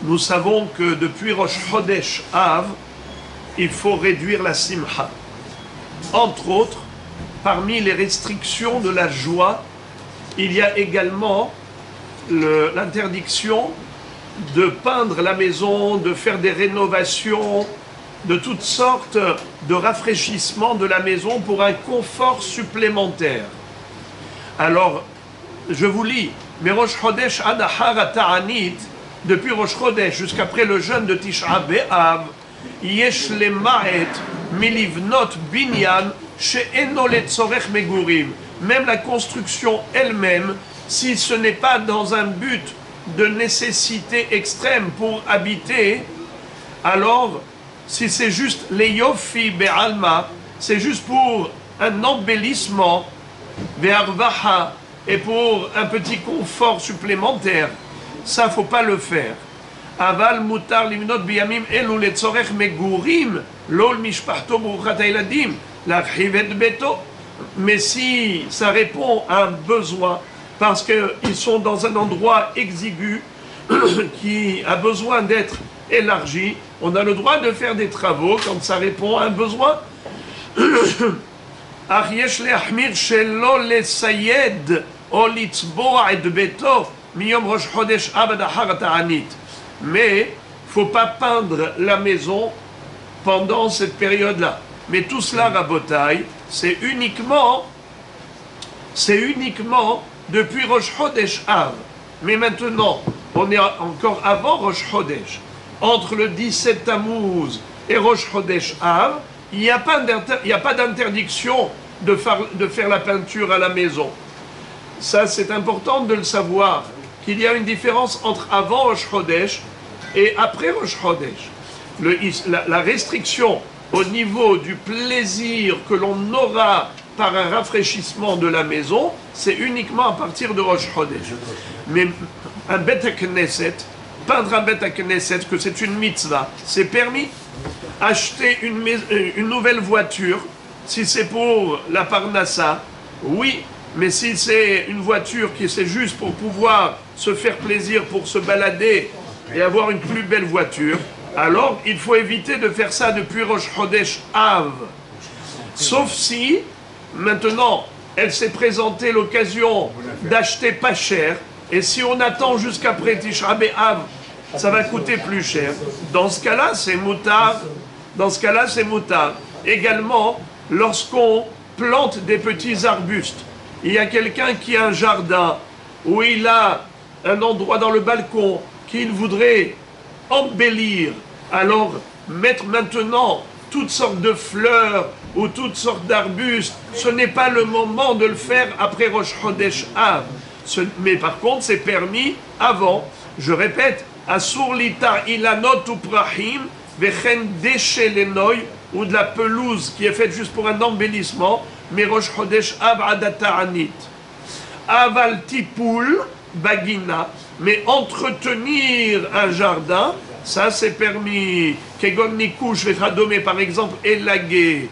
nous savons que depuis Rosh Chodesh Av, il faut réduire la simcha. Entre autres, parmi les restrictions de la joie, il y a également l'interdiction de peindre la maison, de faire des rénovations, de toutes sortes de rafraîchissements de la maison pour un confort supplémentaire. Alors, je vous lis, mais Rosh Chodesh Adahar Ta'anit, depuis Rosh Chodesh jusqu'après le jeûne de Tisha B'Av, Yesh lema'et milivnot binyan she'eno letzorech megurim. Même la construction elle-même, si ce n'est pas dans un but de nécessité extrême pour habiter, alors si c'est juste les yofi be'alma, c'est juste pour un embellissement, ve'arvaha, et pour un petit confort supplémentaire, ça faut pas le faire. Aval mutar limnot biyamim elu letzorech megurim, lol mishpachto buruchat hayladim, l'archivet beto. Mais si ça répond à un besoin, parce qu'ils sont dans un endroit exigu qui a besoin d'être élargi, on a le droit de faire des travaux quand ça répond à un besoin. Mais il ne faut pas peindre la maison pendant cette période-là. Mais tout cela, Rabotai, c'est uniquement depuis Rosh Chodesh Av. Mais maintenant, on est encore avant Rosh Chodesh. Entre le 17 Tammuz et Rosh Chodesh Av, il n'y a pas d'interdiction de faire la peinture à la maison. Ça, c'est important de le savoir, qu'il y a une différence entre avant Rosh Chodesh et après Rosh Chodesh. La restriction au niveau du plaisir que l'on aura par un rafraîchissement de la maison, c'est uniquement à partir de Rosh Chodesh. Mais un Bet Knesset, peindre un Bet Knesset, que c'est une mitzvah, c'est permis. Acheter une nouvelle voiture, si c'est pour la Parnassa, oui, mais si c'est une voiture qui c'est juste pour pouvoir se faire plaisir, pour se balader et avoir une plus belle voiture, alors il faut éviter de faire ça depuis Rosh Chodesh Av. Sauf si, maintenant, elle s'est présentée l'occasion d'acheter pas cher, et si on attend jusqu'après Tisha B'Av, ça va coûter plus cher. Dans ce cas-là, c'est moutard. Également, lorsqu'on plante des petits arbustes, il y a quelqu'un qui a un jardin où il a un endroit dans le balcon qu'il voudrait embellir, alors mettre maintenant toutes sortes de fleurs ou toutes sortes d'arbustes, ce n'est pas le moment de le faire après Rosh Chodesh Av. Mais par contre, c'est permis avant. Je répète, Asur litar ilanot ou prahim, vechen déchet lenoy, ou de la pelouse qui est faite juste pour un embellissement, mais Rosh Chodesh Av adata'anit. Aval tipoul bagina, mais entretenir un jardin, ça c'est permis. Kegon nikush vechadome, par exemple, élaguer.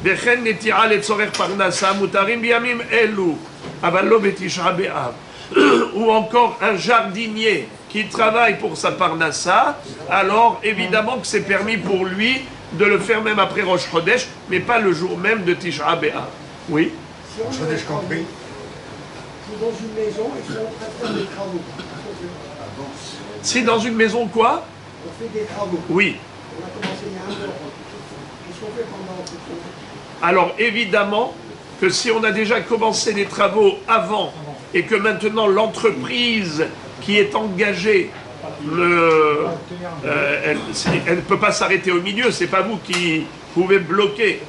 Vechen netira letzorer parnasa, mutarim biamim elu, aval lo betisha be'av. Ou encore un jardinier qui travaille pour sa parnassa, alors évidemment que c'est permis pour lui de le faire même après Rosh Chodesh, mais pas le jour même de Tisha B'Av. Oui. Rosh Chodesh compris. Dans une maison, ils sont en train de faire des travaux. Si dans une maison quoi? On fait des travaux. Oui. On a commencé il y a un an. Qu'est-ce qu'on fait pendant cette journée? Alors évidemment que si on a déjà commencé les travaux avant et que maintenant l'entreprise qui est engagée, elle ne peut pas s'arrêter au milieu, c'est pas vous qui pouvez bloquer.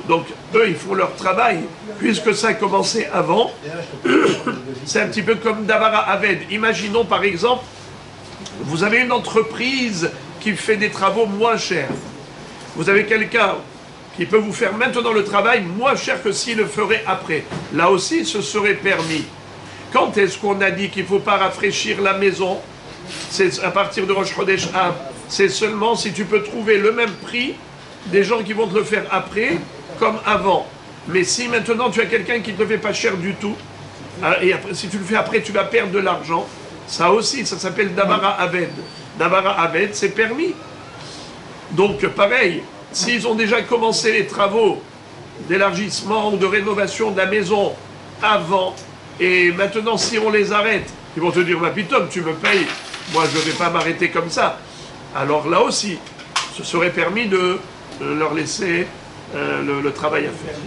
Donc eux, ils font leur travail, puisque ça a commencé avant. C'est un petit peu comme Davara Aved. Imaginons par exemple, vous avez une entreprise qui fait des travaux moins chers. Vous avez quelqu'un qui peut vous faire maintenant le travail moins cher que s'il le ferait après. Là aussi, ce serait permis. Quand est-ce qu'on a dit qu'il ne faut pas rafraîchir la maison? C'est à partir de Rosh Chodesh Av. C'est seulement si tu peux trouver le même prix des gens qui vont te le faire après comme avant. Mais si maintenant tu as quelqu'un qui ne te le fait pas cher du tout, et après, si tu le fais après, tu vas perdre de l'argent, Ça aussi, ça s'appelle Davara Aved. Davara Aved, c'est permis. Donc, pareil, s'ils ont déjà commencé les travaux d'élargissement ou de rénovation de la maison avant, et maintenant, si on les arrête, ils vont te dire, bah, Pitom, tu me payes, moi, je ne vais pas m'arrêter comme ça. Alors là aussi, ce serait permis de leur laisser le travail à faire.